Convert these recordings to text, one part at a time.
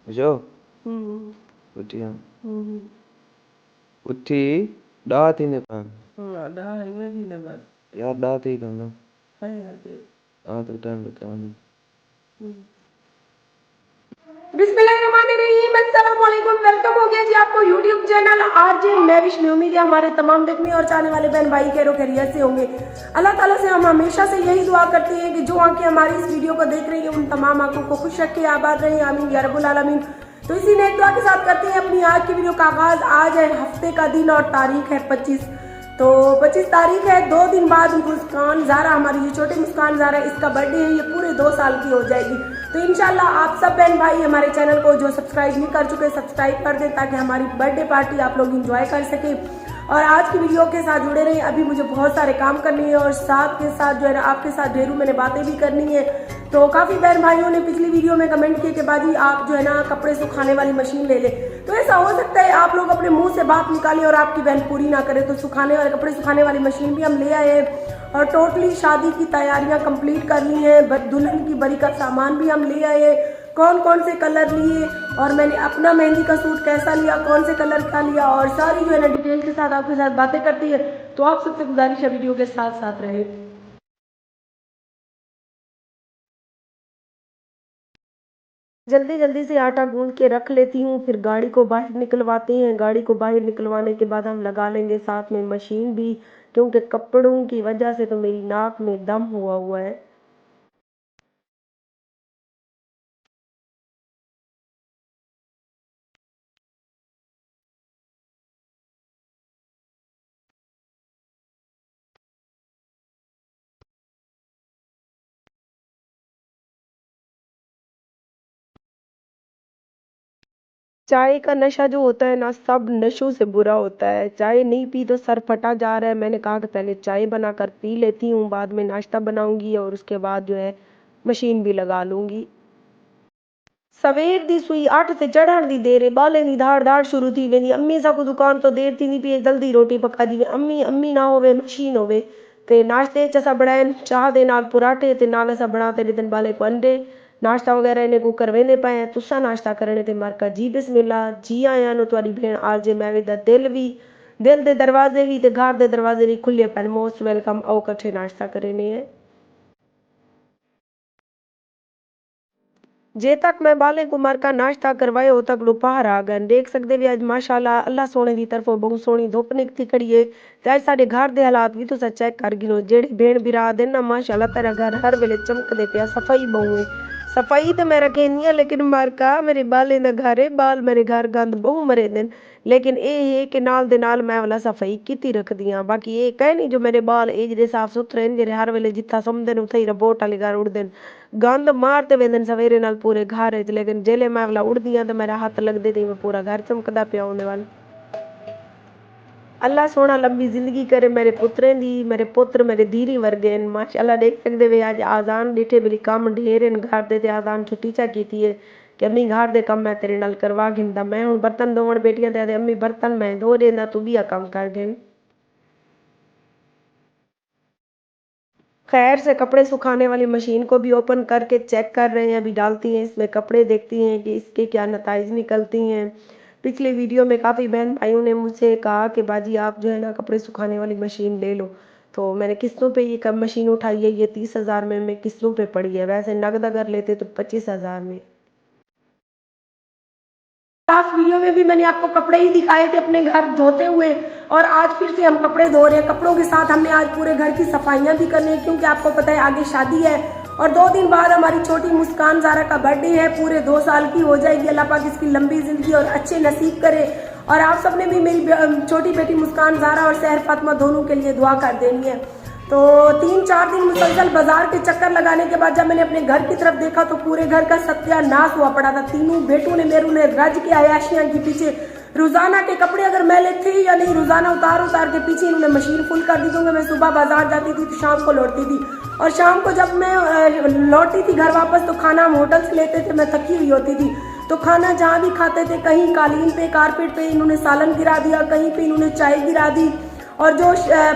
जो हम्म उठी हाँ हम्म उठी डात ही ने पान डा है मैं भी ना बात यार डात ही करना है यार हाँ तो टाइम लगता है बिस्मिल्लाहिर्रहमानिर्रहीम, अस्सलाम वालेकुम। वेलकम हो गया जी आपको यूट्यूब चैनल आरजे मैविश में। उम्मीद है हमारे तमाम देखने और चाहने वाले बहन भाई खैरो खैरियत से होंगे। अल्लाह ताला से हम हमेशा से यही दुआ करते हैं कि जो आंखें हमारी इस वीडियो को देख रही हैं उन तमाम आंखों को खुश रखे, आबाद रहे, आमीन या रब्बुल आलमीन। तो इसी नेक दुआ के साथ करते हैं अपनी आज की वीडियो का आगाज। आज है हफ्ते का दिन और तारीख है 25। तो 25 तारीख है, 2 दिन बाद मुस्कान ज़ारा, हमारी ये छोटी मुस्कान ज़ारा, इसका बर्थडे है। ये पूरे 2 साल की हो जाएगी। तो इंशाल्लाह आप सब बहन भाई हमारे चैनल को जो सब्सक्राइब नहीं कर चुके सब्सक्राइब कर दें ताकि हमारी बर्थडे पार्टी आप लोग इंजॉय कर सके और आज की वीडियो के साथ जुड़े रहें। अभी मुझे बहुत सारे काम करने हैं और साथ के साथ जो है ना आपके साथ ढेरों मैंने बातें भी करनी है। तो काफ़ी बहन भाइयों ने पिछली वीडियो में कमेंट किए कि बाजी आप जो है ना कपड़े सुखाने वाली मशीन ले ले। तो ऐसा हो सकता है आप लोग अपने मुंह से बात निकालें और आपकी बहन पूरी ना करे, तो सुखाने वाले कपड़े सुखाने वाली मशीन भी हम ले आए हैं और टोटली शादी की तैयारियां कंप्लीट कर ली हैं। दुल्हन की बरी का सामान भी हम ले आए हैं, कौन कौन से कलर लिए और मैंने अपना मेहंदी का सूट कैसा लिया, कौन से कलर का लिया और सारी जो है ना डिटेल के साथ आपके साथ बातें करती है। तो आप सबसे गुजारिश है वीडियो के साथ साथ रहे। जल्दी जल्दी से आटा गूंद के रख लेती हूँ, फिर गाड़ी को बाहर निकलवाते हैं। गाड़ी को बाहर निकलवाने के बाद हम लगा लेंगे साथ में मशीन भी, क्योंकि कपड़ों की वजह से तो मेरी नाक में दम हुआ हुआ है। चाय का नशा जो होता है ना, सब नशों से बुरा होता है। चाय नहीं पी तो सर फटा जा रहा है। मैंने कहा कि पहले चाय बनाकर पी लेती हूँ, बाद में नाश्ता बनाऊंगी और उसके बाद जो है मशीन भी लगा लूंगी। सवेर दी सुई 8 ते चढ़ण दी देर बाले दी धाड़ धाड़ शुरू थी वेंदी। अम्मी सा को दुकान तो देर थी नहीं पी, जल्दी रोटी पका दी। अम्मी अम्मी ना होवे मशीन होवे। ते नाश्ते च असां बनाए चाह दे नाल पराठे ते नाल असां बना ते दिन बाले को अंडे। नाश्ता वगैरह इन्हें को करवेंदे पाए हैं। तुसा नाश्ता करने ते मारका जी बिस्मिल्लाह। जी आया नु तुहाडी भेण आरजे मैवी दा दिल दे दरवाजे भी ते घर दे दरवाजे भी खुले पैन। मोस्ट वेलकम, आओ कट्ठे नाश्ता करने है। जे तक मैं बाले कुमार का नाश्ता करवाए हो तक दोपहर आ गए। देख सकते भी अज माशाल्लाह अल्लाह सोने की तरफों बहुत सोहनी धुप निकली खड़ी है। ते अज साडे घर दे हालात भी तुसा चेक कर गिनो। जेड़े भेण बिरा दे ना माशाल्लाह तेरा घर हर वेले चमकदे पिया। सफाई बहु है, सफाई तो मैं रखेनी है लेकिन मारका मेरे बाले दा घर है, बाल मेरे घर गंद बहु मरे दिन। लेकिन ये है कि नाल दे नाल मैं वाला सफाई कीती रखदी हां। बाकी ये कह नहीं जो मेरे बाल ए जेडे साफ सुथरे ने, जेडे हर वेले जिथा समझदे ने उथे ही रबोट वाले घर उड़दे ने, गंद मारते वेंदे सवेरे नाल पूरे घर च। लेकिन जेले मैं वाला उड़दी हां तो मेरा हाथ लगदे ते पूरा घर चमकदा पिया होने वाला। अल्लाह सोना लंबी जिंदगी करे मेरे पुत्रें दी। मेरे पुत्र मेरे धीरी वर्गे ने माशाल्लाह। देख सकते वे अज आजान डिठे बिली कम ढेर ने घर दे ते आजान छुट्टी चा कीती है कि अम्मी घर दे कम मैं तेरे नाल करवा गिंदा। मैं हुण बर्तन धोवण बेटियां ते अम्मी बर्तन मैं धो देना, तू भी आ काम कर गए। खैर से कपड़े सुखाने वाली मशीन को भी ओपन करके चेक कर रहे हैं। अभी डालती हैं इसमें कपड़े, देखती हैं कि इसके क्या नताइज निकलती हैं। पिछले वीडियो में काफ़ी बहन भाइयों ने मुझसे कहा कि बाजी आप जो है ना कपड़े सुखाने वाली मशीन ले लो। तो मैंने किस्तों पे ये कब मशीन उठाई है, ये 30,000 में किस्तों पे पड़ी है। वैसे नगद अगर लेते तो 25,000 में। लास्ट वीडियो में भी मैंने आपको कपड़े ही दिखाए थे अपने घर धोते हुए और आज फिर से हम कपड़े धो रहे हैं। कपड़ों के साथ हमने आज पूरे घर की सफाइयां भी करनी है क्योंकि आपको पता है आगे शादी है और 2 दिन बाद हमारी छोटी मुस्कान ज़ारा का बर्थडे है। पूरे 2 साल की हो जाएगी। अल्लाह पाक इसकी लंबी जिंदगी और अच्छे नसीब करे। और आप सबने भी मेरी छोटी बेटी मुस्कान ज़ारा और सहर फातिमा दोनों के लिए दुआ कर देनी है। तो 3-4 दिन मुसलसल बाजार के चक्कर लगाने के बाद जब मैंने अपने घर की तरफ देखा तो पूरे घर का सत्यानाश हुआ पड़ा था। तीनों बेटों ने मेरू ने रज के आयाशियां की पीछे रोजाना के कपड़े अगर मैले थे या नहीं, रोजाना उतार उतार के पीछे इन्होंने मशीन फुल कर दी। क्योंकि मैं सुबह बाजार जाती थी तो शाम को लौटती थी और शाम को जब मैं लौटती थी घर वापस तो खाना हम होटल से लेते थे। मैं थकी हुई होती थी तो खाना जहाँ भी खाते थे कहीं कालीन पे कारपेट पे इन्होंने सालन गिरा दिया, कहीं पे इन्होंने चाय गिरा दी और जो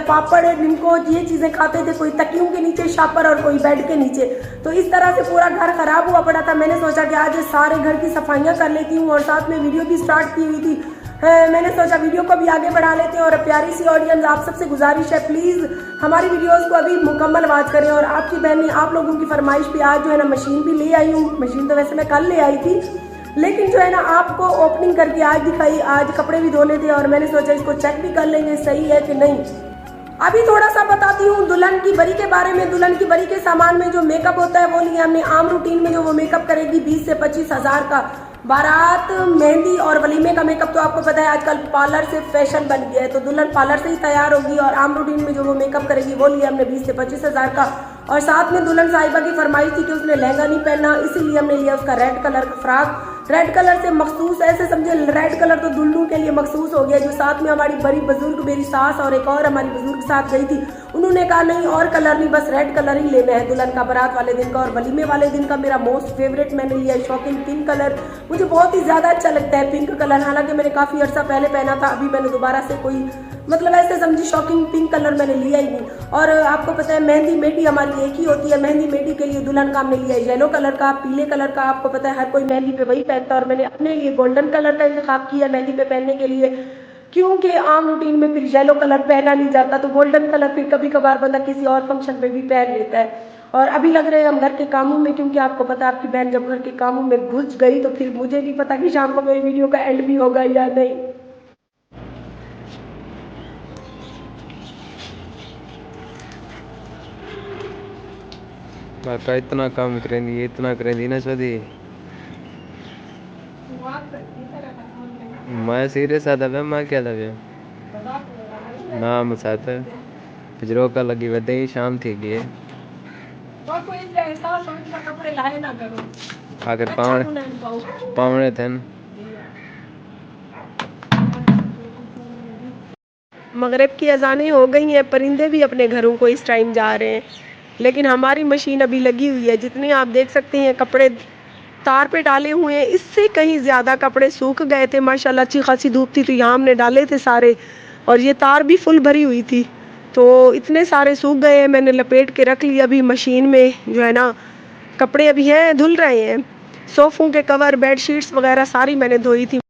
पापड़ जिनको ये चीज़ें खाते थे, कोई तकियों के नीचे शापर और कोई बेड के नीचे, तो इस तरह से पूरा घर खराब हुआ पड़ा था। मैंने सोचा कि आज सारे घर की सफाइयाँ कर लेती हूँ और साथ में वीडियो भी स्टार्ट की हुई थी। मैंने सोचा वीडियो को भी आगे बढ़ा लेते हैं। और प्यारी सी ऑडियंस, आप सबसे गुजारिश है प्लीज़ हमारी वीडियोस को अभी मुकम्मल वॉच करें। और आपकी बहन ने आप लोगों की फरमाइश पे आज जो है ना मशीन भी ले आई हूँ। मशीन तो वैसे मैं कल ले आई थी, लेकिन जो है ना आपको ओपनिंग करके आज दिखाई। आज कपड़े भी धोने थे और मैंने सोचा इसको चेक भी कर लेंगे सही है कि नहीं। अभी थोड़ा सा बताती हूँ दुल्हन की बरी के बारे में। दुल्हन की बरी के सामान में जो मेकअप होता है वो लिया हमने। आम रूटीन में जो वो मेकअप करेगी 20 से 25 हज़ार का। बारात, मेहंदी और वलीमे का मेकअप तो आपको पता है आजकल पार्लर से फैशन बन गया है, तो दुल्हन पार्लर से ही तैयार होगी। और आम रूटीन में जो वो मेकअप करेगी वो लिया हमने 20 से 25 हज़ार का। और साथ में दुल्हन साहिबा की फरमाइश थी कि उसने लहंगा नहीं पहनना, इसीलिए हमने लिया उसका रेड कलर का फ्रॉक। रेड कलर से मखसूस, ऐसे समझे रेड कलर तो दुल्हन के लिए मखसूस हो गया। जो साथ में हमारी बड़ी बुजुर्ग, मेरी सास और एक और हमारी बुजुर्ग साथ गई थी, उन्होंने कहा नहीं और कलर नहीं, बस रेड कलर ही लेना है दुल्हन का बारात वाले दिन का। और वलीमे वाले दिन का मेरा मोस्ट फेवरेट मैंने लिया है शॉकिंग पिंक कलर। मुझे बहुत ही ज्यादा अच्छा लगता है पिंक कलर। हालांकि मैंने काफी अर्सा पहले पहना था, अभी मैंने दोबारा से कोई मतलब ऐसे समझी शॉकिंग पिंक कलर मैंने लिया ही नहीं। और आपको पता है मेहंदी मेडी हमारी एक ही होती है। मेहंदी मेडी के लिए दुल्हन का हमने लिया है येलो कलर का, पीले कलर का। आपको पता है हर कोई मेहंदी पे वही पहनता है और मैंने अपने लिए गोल्डन कलर का इंतखाब किया मेहंदी पे पहनने के लिए, क्योंकि आम रूटीन में फिर येलो कलर पहना नहीं जाता, तो गोल्डन कलर फिर कभी कभार बंदा किसी और फंक्शन पे भी पहन लेता है। और अभी लग रहे हैं हम घर के कामों में, क्योंकि आपको पता है आपकी बहन जब घर के कामों में घुस गई तो फिर मुझे नहीं पता कि शाम को मेरी वीडियो का एंड भी होगा या नहीं। बाका इतना काम करेंदी, इतना करेंदी ना सदी। मैं सीरियस आता है, मैं क्या था ना मैं साथ पिजरो का लगी वदे ही शाम थी गई कपड़े लाए ना करो आकर पावने थे। मगरिब की अजानें हो गई हैं, परिंदे भी अपने घरों को इस टाइम जा रहे हैं, लेकिन हमारी मशीन अभी लगी हुई है। जितने आप देख सकते हैं कपड़े तार पे डाले हुए हैं, इससे कहीं ज़्यादा कपड़े सूख गए थे। माशाल्लाह अच्छी खासी धूप थी तो यहाँ हमने डाले थे सारे, और ये तार भी फुल भरी हुई थी, तो इतने सारे सूख गए हैं। मैंने लपेट के रख लिया। अभी मशीन में जो है ना कपड़े अभी हैं, धुल रहे हैं। सोफ़ों के कवर, बेड शीट्स वगैरह सारी मैंने धोई थी।